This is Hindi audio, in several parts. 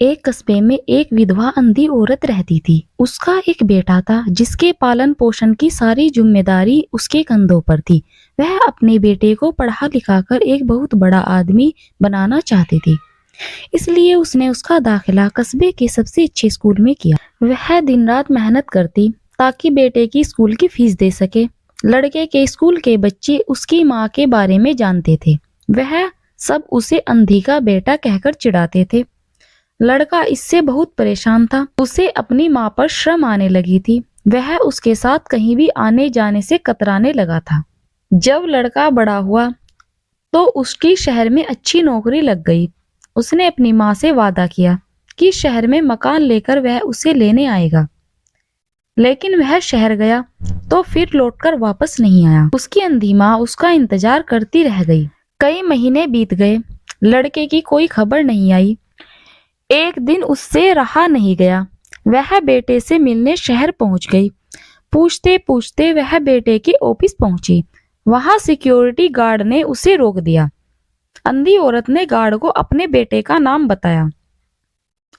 एक कस्बे में एक विधवा अंधी औरत रहती थी। उसका एक बेटा था जिसके पालन पोषण की सारी जिम्मेदारी उसके कंधों पर थी। वह अपने बेटे को पढ़ा लिखाकर एक बहुत बड़ा आदमी बनाना चाहती थी, इसलिए उसने उसका दाखिला कस्बे के सबसे अच्छे स्कूल में किया। वह दिन रात मेहनत करती ताकि बेटे की स्कूल की फीस दे सके। लड़के के स्कूल के बच्चे उसकी माँ के बारे में जानते थे। वह सब उसे अंधी का बेटा कहकर चिढ़ाते थे। लड़का इससे बहुत परेशान था। उसे अपनी माँ पर शर्म आने लगी थी। वह उसके साथ कहीं भी आने जाने से कतराने लगा था। जब लड़का बड़ा हुआ तो उसकी शहर में अच्छी नौकरी लग गई। उसने अपनी माँ से वादा किया कि शहर में मकान लेकर वह उसे लेने आएगा, लेकिन वह शहर गया तो फिर लौटकर वापस नहीं आया। उसकी अंधी माँ उसका इंतजार करती रह गई। कई महीने बीत गए, लड़के की कोई खबर नहीं आई। एक दिन उससे रहा नहीं गया। वह बेटे से मिलने शहर पहुंच गई। पूछते पूछते वह बेटे के ऑफिस पहुंची। वहां सिक्योरिटी गार्ड ने उसे रोक दिया। अंधी औरत ने गार्ड को अपने बेटे का नाम बताया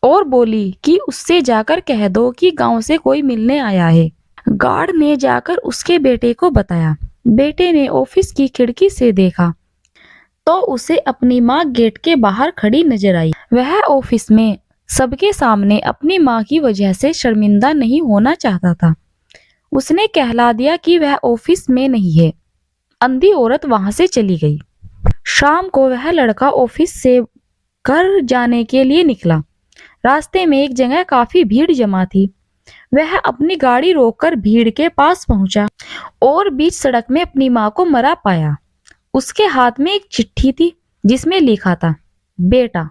और बोली कि उससे जाकर कह दो कि गांव से कोई मिलने आया है। गार्ड ने जाकर उसके बेटे को बताया। बेटे ने ऑफिस की खिड़की से देखा तो उसे अपनी माँ गेट के बाहर खड़ी नजर आई। वह ऑफिस में सबके सामने अपनी माँ की वजह से शर्मिंदा नहीं होना चाहता था। उसने कहला दिया कि वह ऑफिस में नहीं है। अंधी औरत वहां से चली गई। शाम को वह लड़का ऑफिस से घर जाने के लिए निकला। रास्ते में एक जगह काफी भीड़ जमा थी। वह अपनी गाड़ी रोककर भीड़ के पास पहुंचा और बीच सड़क में अपनी माँ को मरा पाया। उसके हाथ में एक चिट्ठी थी जिसमें लिखा था, बेटा,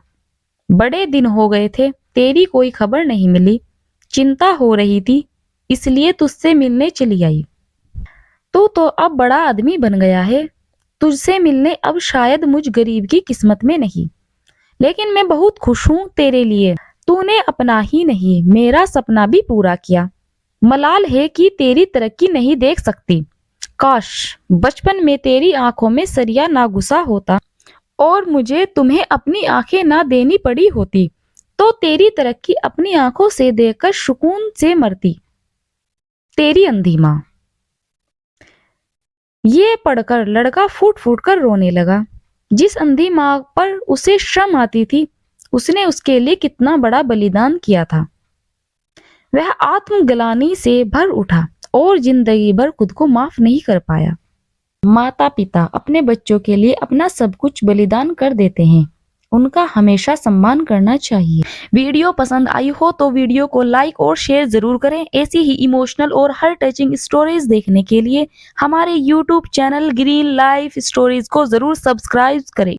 बड़े दिन हो गए थे, तेरी कोई खबर नहीं मिली। चिंता हो रही थी, इसलिए तुझसे मिलने चली आई। तू तो अब बड़ा आदमी बन गया है। तुझसे मिलने अब शायद मुझ गरीब की किस्मत में नहीं, लेकिन मैं बहुत खुश हूँ तेरे लिए। तूने अपना ही नहीं मेरा सपना भी पूरा किया। मलाल है कि तेरी तरक्की नहीं देख सकती। काश बचपन में तेरी आंखों में सरिया ना घुसा होता और मुझे तुम्हें अपनी आंखें ना देनी पड़ी होती, तो तेरी तरक्की अपनी आंखों से देखकर सुकून से मरती। तेरी अंधी माँ। ये पढ़कर लड़का फूट फूट कर रोने लगा। जिस अंधी माँ पर उसे शर्म आती थी, उसने उसके लिए कितना बड़ा बलिदान किया था। वह आत्मग्लानि से भर उठा और जिंदगी भर खुद को माफ नहीं कर पाया। माता पिता अपने बच्चों के लिए अपना सब कुछ बलिदान कर देते हैं, उनका हमेशा सम्मान करना चाहिए। वीडियो पसंद आई हो तो वीडियो को लाइक और शेयर जरूर करें। ऐसी ही इमोशनल और हर टचिंग स्टोरीज देखने के लिए हमारे YouTube channel green life stories को जरूर सब्सक्राइब करें।